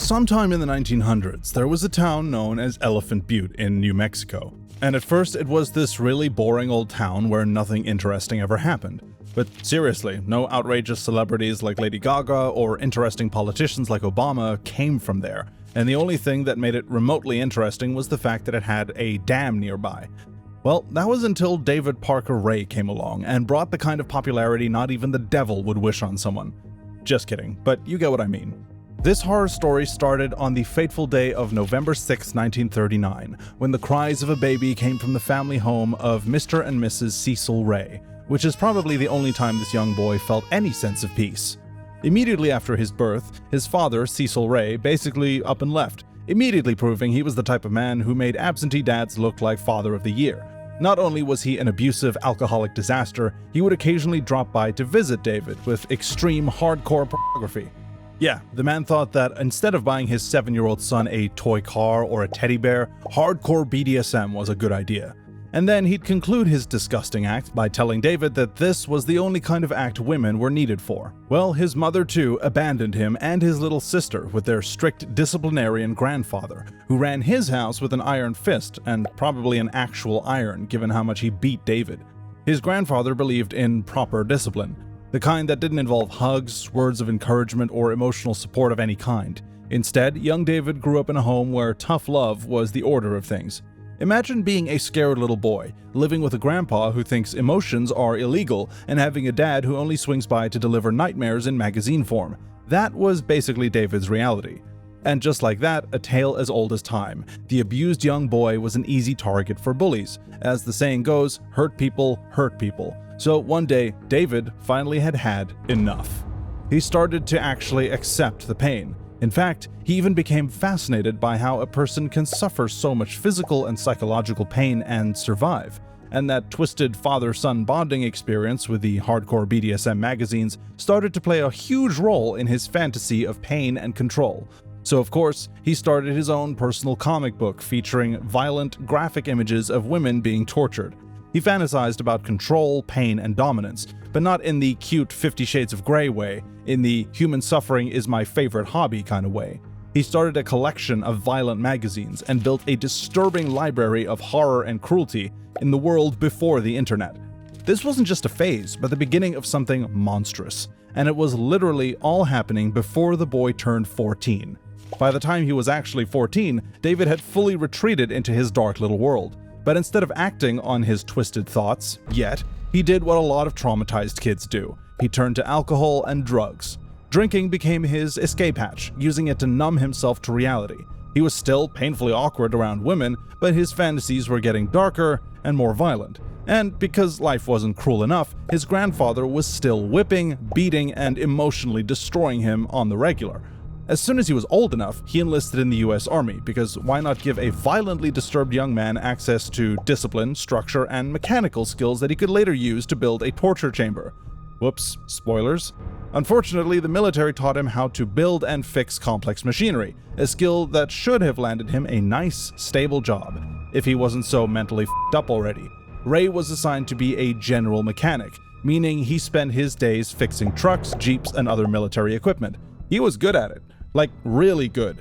Sometime in the 1900s, there was a town known as Elephant Butte in New Mexico. And at first it was this really boring old town where nothing interesting ever happened. But seriously, no outrageous celebrities like Lady Gaga or interesting politicians like Obama came from there. And the only thing that made it remotely interesting was the fact that it had a dam nearby. Well, that was until David Parker Ray came along and brought the kind of popularity not even the devil would wish on someone. Just kidding, but you get what I mean. This horror story started on the fateful day of November 6, 1939, when the cries of a baby came from the family home of Mr. and Mrs. Cecil Ray, which is probably the only time this young boy felt any sense of peace. Immediately after his birth, his father, Cecil Ray, basically up and left, immediately proving he was the type of man who made absentee dads look like Father of the Year. Not only was he an abusive, alcoholic disaster, he would occasionally drop by to visit David with extreme, hardcore pornography. Yeah, the man thought that instead of buying his 7-year-old son a toy car or a teddy bear, hardcore BDSM was a good idea. And then he'd conclude his disgusting act by telling David that this was the only kind of act women were needed for. Well, his mother too abandoned him and his little sister with their strict disciplinarian grandfather, who ran his house with an iron fist, and probably an actual iron given how much he beat David. His grandfather believed in proper discipline, the kind that didn't involve hugs, words of encouragement, or emotional support of any kind. Instead, young David grew up in a home where tough love was the order of things. Imagine being a scared little boy, living with a grandpa who thinks emotions are illegal, and having a dad who only swings by to deliver nightmares in magazine form. That was basically David's reality. And just like that, a tale as old as time. The abused young boy was an easy target for bullies. As the saying goes, hurt people hurt people. So one day, David finally had enough. He started to actually accept the pain. In fact, he even became fascinated by how a person can suffer so much physical and psychological pain and survive. And that twisted father-son bonding experience with the hardcore BDSM magazines started to play a huge role in his fantasy of pain and control. So of course, he started his own personal comic book featuring violent, graphic images of women being tortured. He fantasized about control, pain, and dominance, but not in the cute 50 Shades of Grey way, in the human suffering is my favorite hobby kind of way. He started a collection of violent magazines and built a disturbing library of horror and cruelty in the world before the internet. This wasn't just a phase, but the beginning of something monstrous, and it was literally all happening before the boy turned 14. By the time he was actually 14, David had fully retreated into his dark little world. But instead of acting on his twisted thoughts, yet, he did what a lot of traumatized kids do. He turned to alcohol and drugs. Drinking became his escape hatch, using it to numb himself to reality. He was still painfully awkward around women, but his fantasies were getting darker and more violent. And because life wasn't cruel enough, his grandfather was still whipping, beating, and emotionally destroying him on the regular. As soon as he was old enough, he enlisted in the US Army, because why not give a violently disturbed young man access to discipline, structure, and mechanical skills that he could later use to build a torture chamber? Whoops, spoilers. Unfortunately, the military taught him how to build and fix complex machinery, a skill that should have landed him a nice, stable job, if he wasn't so mentally f***ed up already. Ray was assigned to be a general mechanic, meaning he spent his days fixing trucks, jeeps, and other military equipment. He was good at it. Like, really good.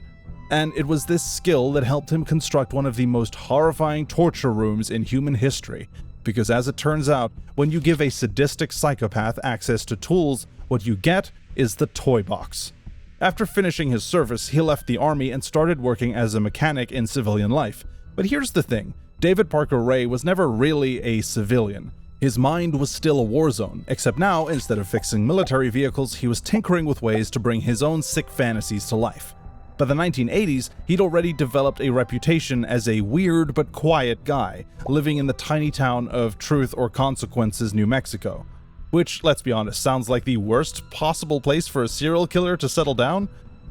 And it was this skill that helped him construct one of the most horrifying torture rooms in human history. Because as it turns out, when you give a sadistic psychopath access to tools, what you get is the toy box. After finishing his service, he left the army and started working as a mechanic in civilian life. But here's the thing, David Parker Ray was never really a civilian. His mind was still a war zone, except now, instead of fixing military vehicles, he was tinkering with ways to bring his own sick fantasies to life. By the 1980s, he'd already developed a reputation as a weird but quiet guy, living in the tiny town of Truth or Consequences, New Mexico. Which, let's be honest, sounds like the worst possible place for a serial killer to settle down.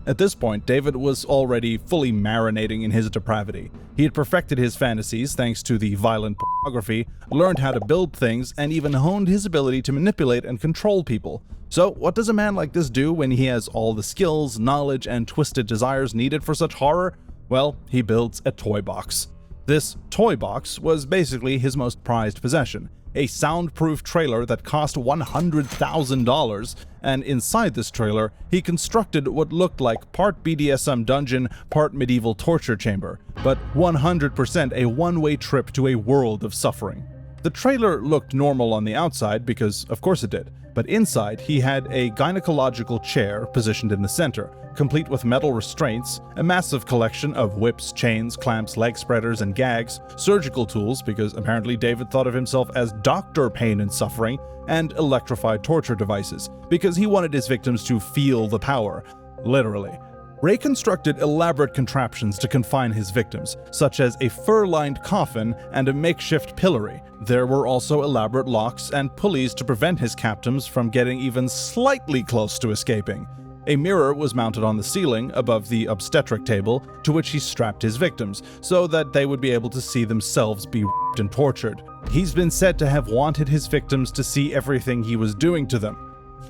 At this point, David was already fully marinating in his depravity. He had perfected his fantasies thanks to the violent pornography, learned how to build things, and even honed his ability to manipulate and control people. So, what does a man like this do when he has all the skills, knowledge, and twisted desires needed for such horror? Well, he builds a toy box. This toy box was basically his most prized possession, a soundproof trailer that cost $100,000, and inside this trailer, he constructed what looked like part BDSM dungeon, part medieval torture chamber, but 100% a one-way trip to a world of suffering. The trailer looked normal on the outside because, of course it did, but inside he had a gynecological chair positioned in the center, complete with metal restraints, a massive collection of whips, chains, clamps, leg spreaders, and gags, surgical tools because apparently David thought of himself as Dr. Pain and Suffering, and electrified torture devices because he wanted his victims to feel the power, literally. Ray constructed elaborate contraptions to confine his victims, such as a fur-lined coffin and a makeshift pillory. There were also elaborate locks and pulleys to prevent his captives from getting even slightly close to escaping. A mirror was mounted on the ceiling above the obstetric table, to which he strapped his victims, so that they would be able to see themselves be raped and tortured. He's been said to have wanted his victims to see everything he was doing to them.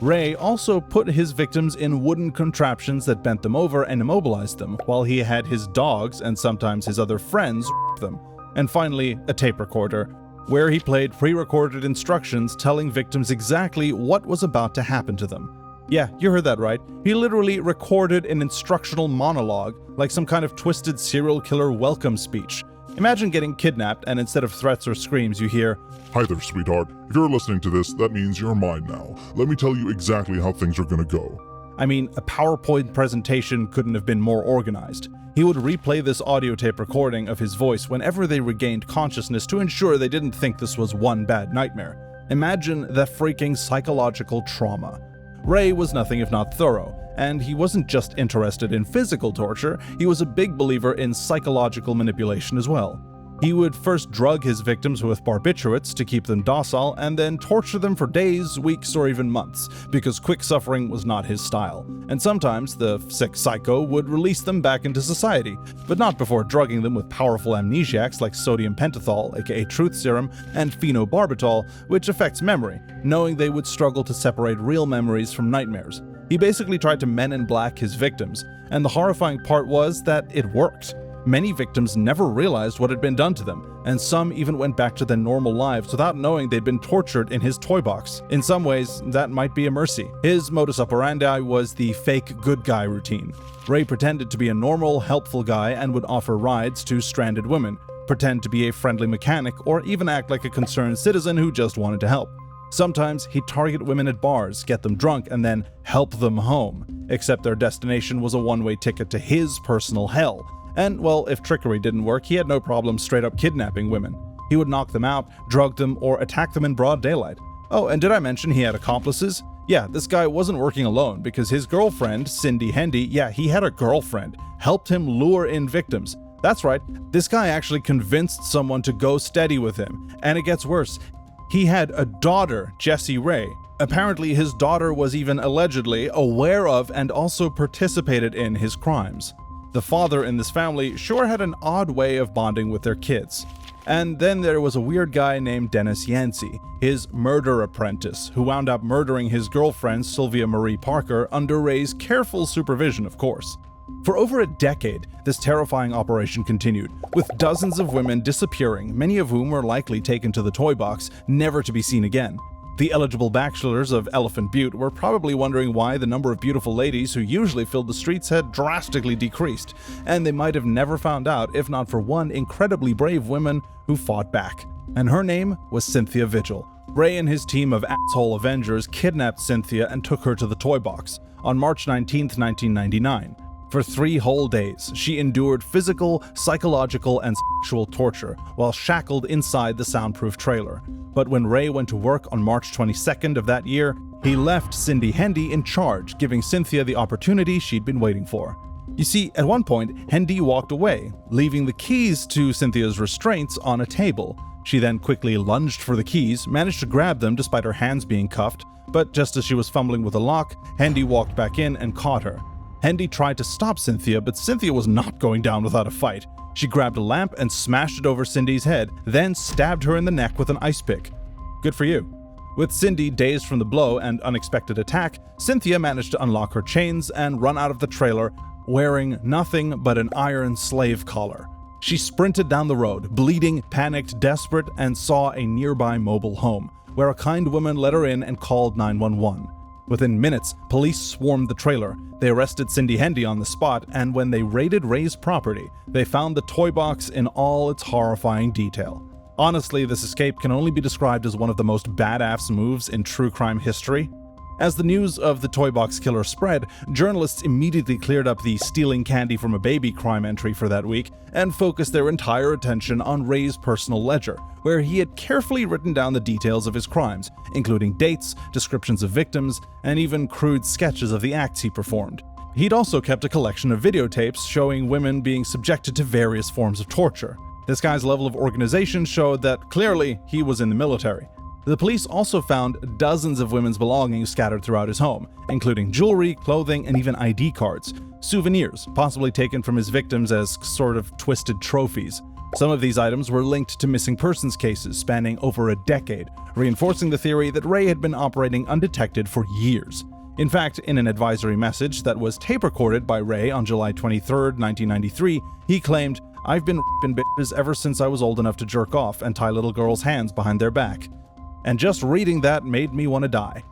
Ray also put his victims in wooden contraptions that bent them over and immobilized them, while he had his dogs and sometimes his other friends rape them. And finally, a tape recorder, where he played pre-recorded instructions telling victims exactly what was about to happen to them. Yeah, you heard that right. He literally recorded an instructional monologue, like some kind of twisted serial killer welcome speech. Imagine getting kidnapped and instead of threats or screams you hear, "Hi there, sweetheart. If you're listening to this, that means you're mine now. Let me tell you exactly how things are gonna go." I mean, a PowerPoint presentation couldn't have been more organized. He would replay this audio tape recording of his voice whenever they regained consciousness to ensure they didn't think this was one bad nightmare. Imagine the freaking psychological trauma. Ray was nothing if not thorough, and he wasn't just interested in physical torture, he was a big believer in psychological manipulation as well. He would first drug his victims with barbiturates to keep them docile, and then torture them for days, weeks, or even months, because quick suffering was not his style. And sometimes the sick psycho would release them back into society, but not before drugging them with powerful amnesiacs like sodium pentothal, aka truth serum, and phenobarbital, which affects memory, knowing they would struggle to separate real memories from nightmares. He basically tried to Men in Black his victims, and the horrifying part was that it worked. Many victims never realized what had been done to them, and some even went back to their normal lives without knowing they'd been tortured in his toy box. In some ways, that might be a mercy. His modus operandi was the fake good guy routine. Ray pretended to be a normal, helpful guy and would offer rides to stranded women, pretend to be a friendly mechanic, or even act like a concerned citizen who just wanted to help. Sometimes he'd target women at bars, get them drunk, and then help them home, except their destination was a one-way ticket to his personal hell. And, well, if trickery didn't work, he had no problem straight up kidnapping women. He would knock them out, drug them, or attack them in broad daylight. Oh, and did I mention he had accomplices? Yeah, this guy wasn't working alone because his girlfriend, Cindy Hendy, yeah, he had a girlfriend, helped him lure in victims. That's right, this guy actually convinced someone to go steady with him. And it gets worse. He had a daughter, Jessie Ray. Apparently, his daughter was even allegedly aware of and also participated in his crimes. The father in this family sure had an odd way of bonding with their kids. And then there was a weird guy named Dennis Yancey, his murder apprentice, who wound up murdering his girlfriend Sylvia Marie Parker under Ray's careful supervision, of course. For over a decade, this terrifying operation continued, with dozens of women disappearing, many of whom were likely taken to the toy box, never to be seen again. The eligible bachelors of Elephant Butte were probably wondering why the number of beautiful ladies who usually filled the streets had drastically decreased, and they might have never found out if not for one incredibly brave woman who fought back. And her name was Cynthia Vigil. Ray and his team of asshole Avengers kidnapped Cynthia and took her to the toy box on March 19, 1999. For 3 whole days, she endured physical, psychological, and sexual torture while shackled inside the soundproof trailer. But when Ray went to work on March 22nd of that year, he left Cindy Hendy in charge, giving Cynthia the opportunity she'd been waiting for. You see, at one point, Hendy walked away, leaving the keys to Cynthia's restraints on a table. She then quickly lunged for the keys, managed to grab them despite her hands being cuffed, but just as she was fumbling with the lock, Hendy walked back in and caught her. Hendy tried to stop Cynthia, but Cynthia was not going down without a fight. She grabbed a lamp and smashed it over Cindy's head, then stabbed her in the neck with an ice pick. Good for you. With Cindy dazed from the blow and unexpected attack, Cynthia managed to unlock her chains and run out of the trailer wearing nothing but an iron slave collar. She sprinted down the road, bleeding, panicked, desperate, and saw a nearby mobile home, where a kind woman let her in and called 911. Within minutes, police swarmed the trailer. They arrested Cindy Hendy on the spot, and when they raided Ray's property, they found the toy box in all its horrifying detail. Honestly, this escape can only be described as one of the most badass moves in true crime history. As the news of the toy box killer spread, journalists immediately cleared up the stealing candy from a baby crime entry for that week and focused their entire attention on Ray's personal ledger, where he had carefully written down the details of his crimes, including dates, descriptions of victims, and even crude sketches of the acts he performed. He'd also kept a collection of videotapes showing women being subjected to various forms of torture. This guy's level of organization showed that clearly he was in the military. The police also found dozens of women's belongings scattered throughout his home, including jewelry, clothing, and even ID cards, souvenirs possibly taken from his victims as sort of twisted trophies. Some of these items were linked to missing persons cases spanning over a decade, reinforcing the theory that Ray had been operating undetected for years. In fact, in an advisory message that was tape-recorded by Ray on July 23, 1993, he claimed, "I've been r***ing bitches ever since I was old enough to jerk off and tie little girls' hands behind their back." And just reading that made me want to die.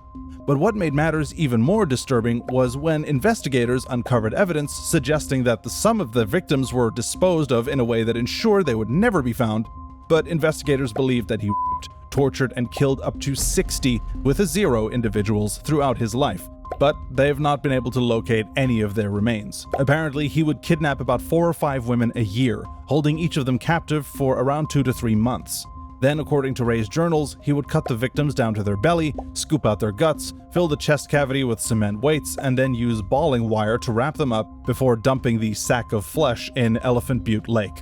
But what made matters even more disturbing was when investigators uncovered evidence suggesting that some of the victims were disposed of in a way that ensured they would never be found, but investigators believed that he raped, tortured, and killed up to 60 with a 0 individuals throughout his life. But they've not been able to locate any of their remains. Apparently, he would kidnap about 4 or 5 women a year, holding each of them captive for around 2 to 3 months. Then, according to Ray's journals, he would cut the victims down to their belly, scoop out their guts, fill the chest cavity with cement weights, and then use balling wire to wrap them up before dumping the sack of flesh in Elephant Butte Lake.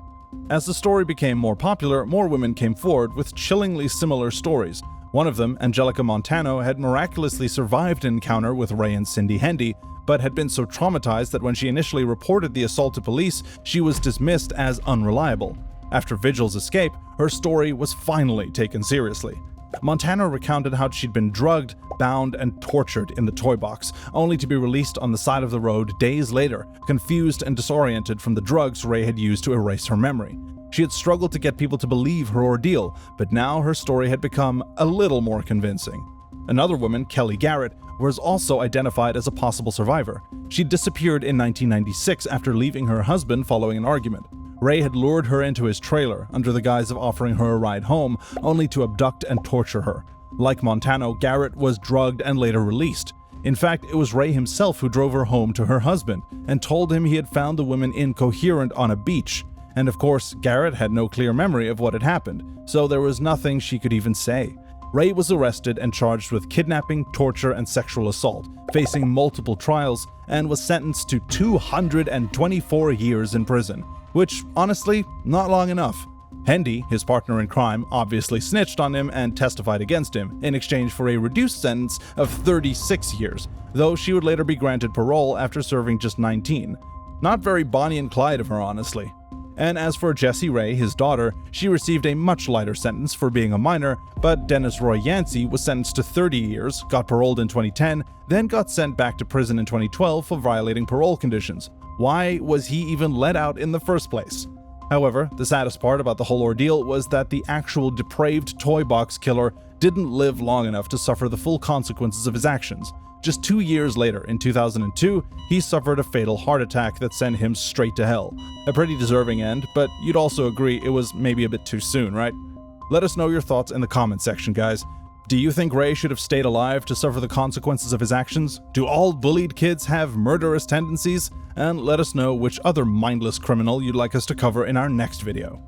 As the story became more popular, more women came forward with chillingly similar stories. One of them, Angelica Montano, had miraculously survived an encounter with Ray and Cindy Hendy, but had been so traumatized that when she initially reported the assault to police, she was dismissed as unreliable. After Vigil's escape, her story was finally taken seriously. Montano recounted how she'd been drugged, bound, and tortured in the toy box, only to be released on the side of the road days later, confused and disoriented from the drugs Ray had used to erase her memory. She had struggled to get people to believe her ordeal, but now her story had become a little more convincing. Another woman, Kelly Garrett, was also identified as a possible survivor. She disappeared in 1996 after leaving her husband following an argument. Ray had lured her into his trailer under the guise of offering her a ride home, only to abduct and torture her. Like Montano, Garrett was drugged and later released. In fact, it was Ray himself who drove her home to her husband and told him he had found the women incoherent on a beach. And of course, Garrett had no clear memory of what had happened, so there was nothing she could even say. Ray was arrested and charged with kidnapping, torture, and sexual assault, facing multiple trials, and was sentenced to 224 years in prison. Which, honestly, not long enough. Hendy, his partner in crime, obviously snitched on him and testified against him in exchange for a reduced sentence of 36 years, though she would later be granted parole after serving just 19. Not very Bonnie and Clyde of her, honestly. And as for Jessie Ray, his daughter, she received a much lighter sentence for being a minor, but Dennis Roy Yancey was sentenced to 30 years, got paroled in 2010, then got sent back to prison in 2012 for violating parole conditions. Why was he even let out in the first place? However, the saddest part about the whole ordeal was that the actual depraved toy box killer didn't live long enough to suffer the full consequences of his actions. Just 2 years later, in 2002, he suffered a fatal heart attack that sent him straight to hell. A pretty deserving end, but you'd also agree it was maybe a bit too soon, right? Let us know your thoughts in the comment section, guys. Do you think Ray should have stayed alive to suffer the consequences of his actions? Do all bullied kids have murderous tendencies? And let us know which other mindless criminal you'd like us to cover in our next video.